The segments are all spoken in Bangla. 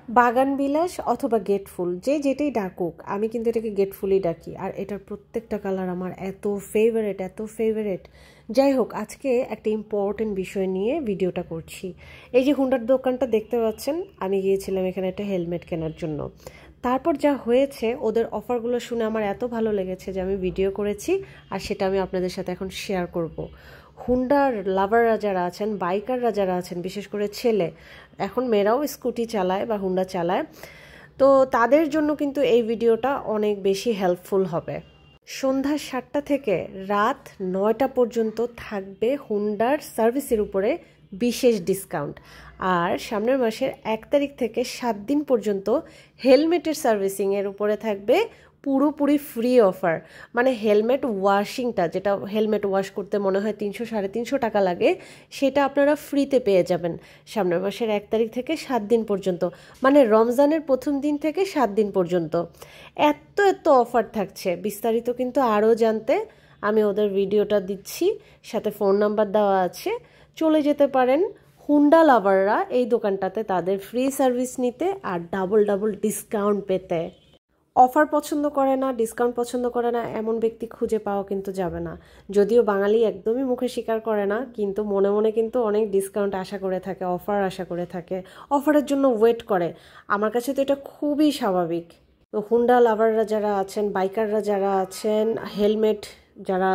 বাগান বিলাস অথবা গেটফুল যে যেটাই ডাকুক, আমি কিন্তু এটাকে গেটফুলই ডাকি। আর এটার প্রত্যেকটা কালার আমার এত ফেভারেট। যাই হোক, আজকে একটা ইম্পর্টেন্ট বিষয় নিয়ে ভিডিওটা করছি। এই যে হুন্ডার দোকানটা দেখতে পাচ্ছেন, আমি গিয়েছিলাম এখানে একটা হেলমেট কেনার জন্য। তারপর যা হয়েছে, ওদের অফারগুলো শুনে আমার এত ভালো লেগেছে যে আমি ভিডিও করেছি, আর সেটা আমি আপনাদের সাথে এখন শেয়ার করব। হুন্ডার লাভাররা যারা আছেন, বাইকাররা যারা আছেন, বিশেষ করে ছেলে, এখন মেয়েরাও স্কুটি চালায় বা হুন্ডা চালায়, তো তাদের জন্য কিন্তু এই ভিডিওটা অনেক বেশি হেল্পফুল হবে। সন্ধ্যা 7টা থেকে রাত 9টা পর্যন্ত থাকবে হুন্ডার সার্ভিসের উপরে বিশেষ ডিসকাউন্ট। আর সামনের মাসের 1 তারিখ থেকে 7 দিন পর্যন্ত হেলমেটের সার্ভিসিংয়ের উপরে থাকবে পুরোপুরি ফ্রি অফার। মানে হেলমেট ওয়াশিংটা, যেটা হেলমেট ওয়াশ করতে মনে হয় 300-350 টাকা লাগে, সেটা আপনারা ফ্রিতে পেয়ে যাবেন সামনের মাসের 1 তারিখ থেকে 7 দিন পর্যন্ত। মানে রমজানের প্রথম দিন থেকে 7 দিন পর্যন্ত এত অফার থাকছে। বিস্তারিত কিন্তু আরও জানতে আমি ওদের ভিডিওটা দিচ্ছি, সাথে ফোন নাম্বার দেওয়া আছে, চলে যেতে পারেন হুন্ডা লাভাররা এই দোকানটাতে তাদের ফ্রি সার্ভিস নিতে আর ডাবল ডিসকাউন্ট পেতে। অফার পছন্দ করে না, ডিসকাউন্ট পছন্দ করে না এমন ব্যক্তি খুঁজে পাওয়া কিন্তু যাবে না। যদিও বাঙালি একদমই মুখে স্বীকার করে না, কিন্তু মনে মনে কিন্তু অনেক ডিসকাউন্ট আশা করে থাকে, অফার আশা করে থাকে, অফারের জন্য ওয়েট করে। আমার কাছে তো এটা খুবই স্বাভাবিক। তো হুন্ডা লাভাররা যারা আছেন, বাইকাররা যারা আছেন, হেলমেট যারা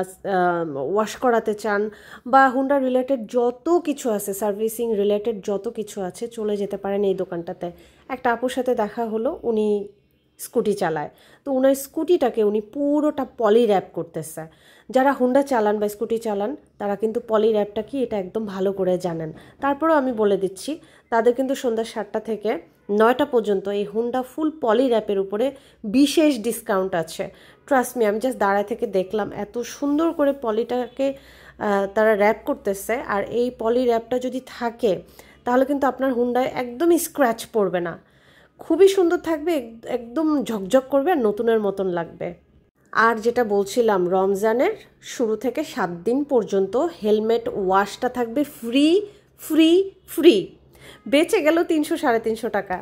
ওয়াশ করাতে চান, বা হুন্ডা রিলেটেড যত কিছু আছে, সার্ভিসিং রিলেটেড যত কিছু আছে, চলে যেতে পারেন এই দোকানটাতে। একটা আপুর সাথে দেখা হলো, উনি স্কুটি চালায়, তো ওনার স্কুটিটাকে উনি পুরোটা পলি র্যাপ করতেছে। যারা হুন্ডা চালান বা স্কুটি চালান তারা কিন্তু পলি র্যাপটা কি এটা একদম ভালো করে জানেন। তারপরেও আমি বলে দিচ্ছি, তাদের কিন্তু সন্ধ্যা 7টা থেকে 9টা পর্যন্ত এই হুন্ডা ফুল পলি র্যাপের উপরে বিশেষ ডিসকাউন্ট আছে। ট্রাস্ট মি, আমি জাস্ট দাঁড়ায় থেকে দেখলাম এত সুন্দর করে পলিটাকে তারা র্যাপ করতেছে। আর এই পলি র্যাপটা যদি থাকে তাহলে কিন্তু আপনার হুন্ডায় একদমই স্ক্র্যাচ পড়বে না, খুবই সুন্দর থাকবে, একদম ঝকঝক করবে আর নতুনের মতন লাগবে। আর যেটা বলছিলাম, রমজানের শুরু থেকে 7 দিন পর্যন্ত হেলমেট ওয়াশটা থাকবে ফ্রি ফ্রি ফ্রি। বেঁচে গেল 300-350 টাকা।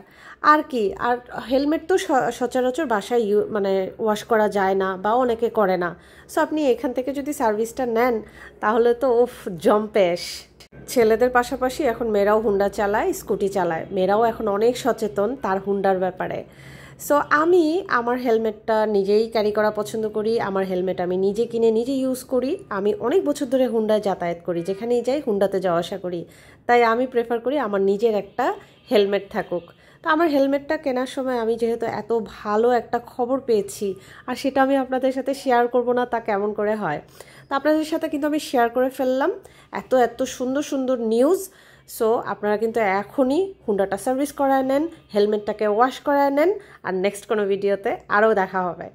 আর কি, আর হেলমেট তো সচরাচর বাসায় মানে ওয়াশ করা যায় না বা অনেকে করে না। সো আপনি এখান থেকে যদি সার্ভিসটা নেন তাহলে তো জম্পেশ। ছেলেদের পাশাপাশি এখন মেয়েরাও হুন্ডা চালায়, স্কুটি চালায়। মেয়েরাও এখন অনেক সচেতন তার হুন্ডার ব্যাপারে। সো আমি আমার হেলমেটটা নিজেই ক্যারি করা পছন্দ করি। আমার হেলমেট আমি নিজে কিনে নিজে ইউজ করি। আমি অনেক বছর ধরে হুন্ডায় যাতায়াত করি, যেখানেই যাই হুন্ডাতে যাওয়া আসা করি। তাই আমি প্রেফার করি আমার নিজের একটা হেলমেট থাকুক। তো আমার হেলমেটটা কেনার সময় আমি যেহেতু এত ভালো একটা খবর পেয়েছি, আর সেটা আমি আপনাদের সাথে শেয়ার করব না তা কেমন করে হয়। তো আপনাদের সাথে কিন্তু আমি শেয়ার করে ফেললাম এত সুন্দর নিউজ। সো আপনারা কিন্তু এখনই হুন্ডাটা সার্ভিস করায় নেন, হেলমেটটাকে ওয়াশ করায় নেন, আর নেক্সট কোনো ভিডিওতে আরও দেখা হবে।